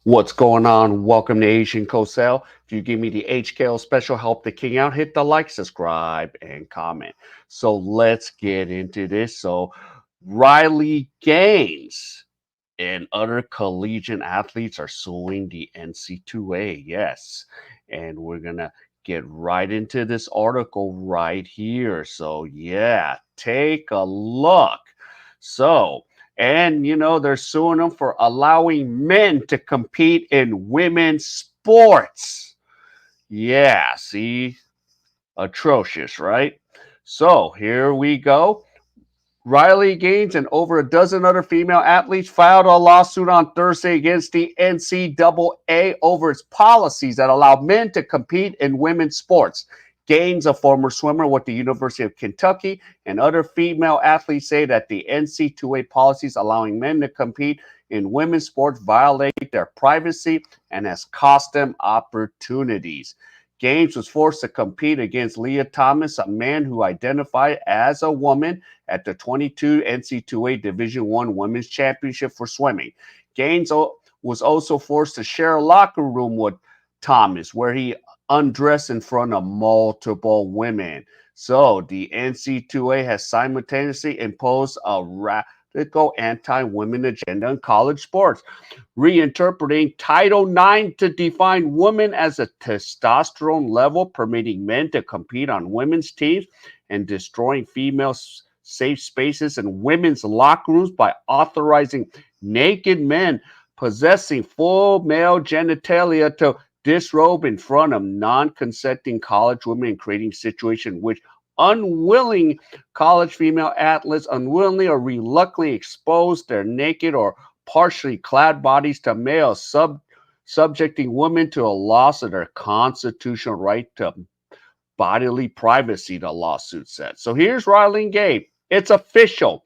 What's going on? Welcome to Asian Cosell. If you give me the HKL special, help the king out, hit the like, subscribe, and comment. So let's get into this. So Riley Gaines and other collegiate athletes are suing the NC2A. Yes. And we're going to get right into this article right here. So, yeah, take a look. So, and they're suing them for allowing men to compete in women's sports. Yeah, see, atrocious, right? So, here we go. Riley Gaines and over a dozen other female athletes filed a lawsuit on Thursday against the NCAA over its policies that allow men to compete in women's sports. Gaines, a former swimmer with the University of Kentucky, and other female athletes say that the NCAA policies allowing men to compete in women's sports violate their privacy and has cost them opportunities. Gaines was forced to compete against Leah Thomas, a man who identified as a woman at the 22 NCAA Division I Women's Championship for swimming. Gaines was also forced to share a locker room with Thomas, where he undressed in front of multiple women. So the NCAA has simultaneously imposed a radical anti-women agenda in college sports, reinterpreting Title IX to define women as a testosterone level, permitting men to compete on women's teams, and destroying female safe spaces in women's locker rooms by authorizing naked men possessing full male genitalia to disrobe in front of non-consenting college women and creating situations in which unwilling college female athletes unwillingly or reluctantly expose their naked or partially clad bodies to males, subjecting women to a loss of their constitutional right to bodily privacy, the lawsuit said. So here's Riley Gabe. It's official.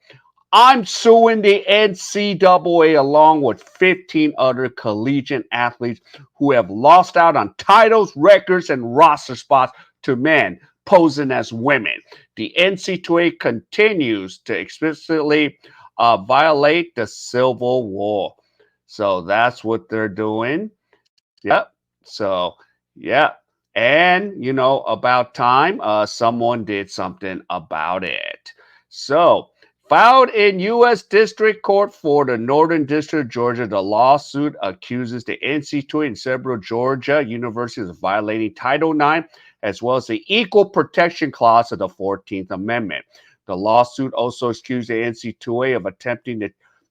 I'm suing the NCAA along with 15 other collegiate athletes who have lost out on titles, records, and roster spots to men posing as women. The NCAA continues to explicitly violate the Civil War. So that's what they're doing. Yep. So, yeah. And, about time, someone did something about it. So, filed in U.S. District Court for the Northern District of Georgia, the lawsuit accuses the NC2A and several Georgia universities of violating Title IX as well as the Equal Protection Clause of the 14th Amendment. The lawsuit also accused the NC2A of attempting to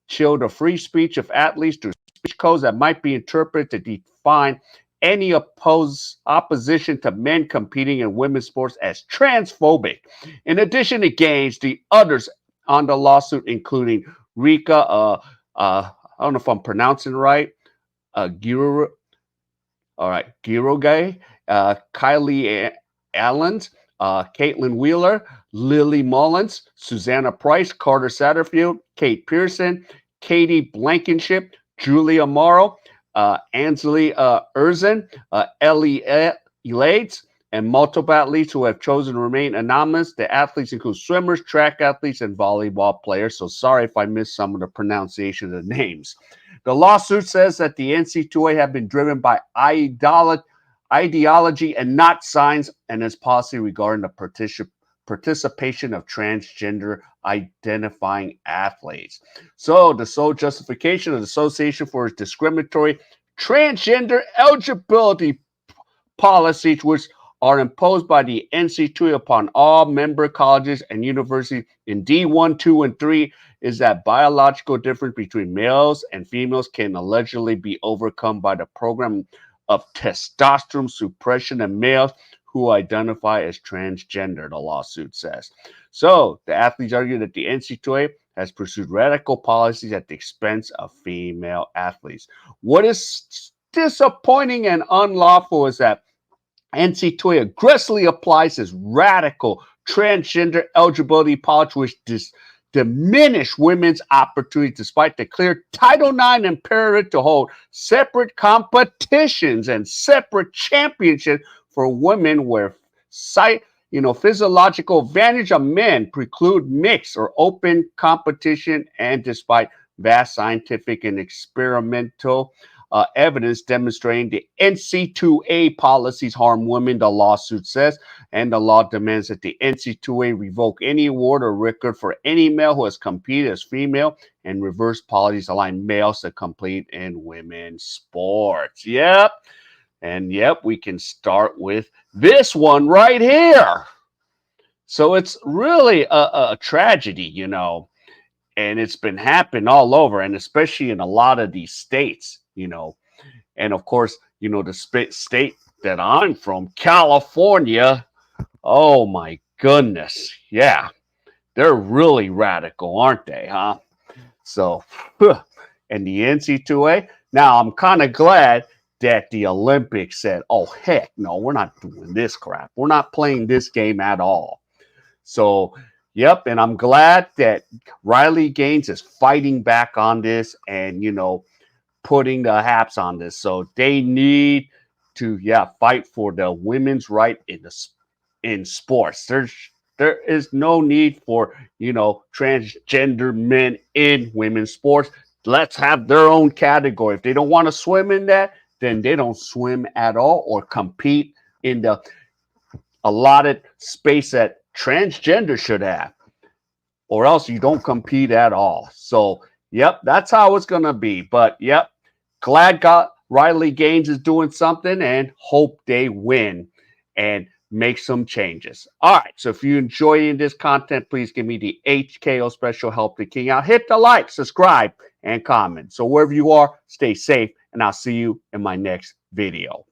chill the free speech of athletes through speech codes that might be interpreted to define any opposition to men competing in women's sports as transphobic. In addition to Gaines, the others on the lawsuit, including Rika, I don't know if I'm pronouncing it right, Giro, all right, Girogay, Kylie Allens, Caitlin Wheeler, Lily Mullins, Susanna Price, Carter Satterfield, Kate Pearson, Katie Blankenship, Julia Morrow, Ansley Erzin, Ellie Elades, and multiple athletes who have chosen to remain anonymous. The athletes include swimmers, track athletes, and volleyball players. So sorry if I missed some of the pronunciation of the names. The lawsuit says that the NC2A have been driven by ideology and not science, and its policy regarding the participation of transgender identifying athletes. So the sole justification of the association for its discriminatory transgender eligibility policies, which are imposed by the NC2A upon all member colleges and universities in D1, 2, and 3, is that biological difference between males and females can allegedly be overcome by the program of testosterone suppression in males who identify as transgender, the lawsuit says. So the athletes argue that the NC2A has pursued radical policies at the expense of female athletes. What is disappointing and unlawful is that NC2A aggressively applies his radical transgender eligibility policy, which diminish women's opportunities despite the clear Title IX imperative to hold separate competitions and separate championships for women where physiological advantage of men preclude mixed or open competition, and despite vast scientific and experimental evidence demonstrating the NC2A policies harm women, the lawsuit says, and the law demands that the NC2A revoke any award or record for any male who has competed as female and reverse policies align males to compete in women's sports. Yep. And yep, we can start with this one right here. So it's really a tragedy, and it's been happening all over, and especially in a lot of these states. And of course, the state that I'm from, California. Oh my goodness. Yeah, they're really radical, aren't they, huh? So, and the NC2A. Now, I'm kind of glad that the Olympics said, oh, heck no, we're not doing this crap. We're not playing this game at all. So, yep, and I'm glad that Riley Gaines is fighting back on this and, putting the haps on this. So they need to, fight for the women's right in sports. There is no need for, transgender men in women's sports. Let's have their own category. If they don't want to swim in that, then they don't swim at all or compete in the allotted space that transgender should have, or else you don't compete at all. So, yep, that's how it's going to be. But, yep, glad Riley Gaines is doing something and hope they win and make some changes. All right, so if you're enjoying this content, please give me the HKO special help the king out. Hit the like, subscribe, and comment. So wherever you are, stay safe, and I'll see you in my next video.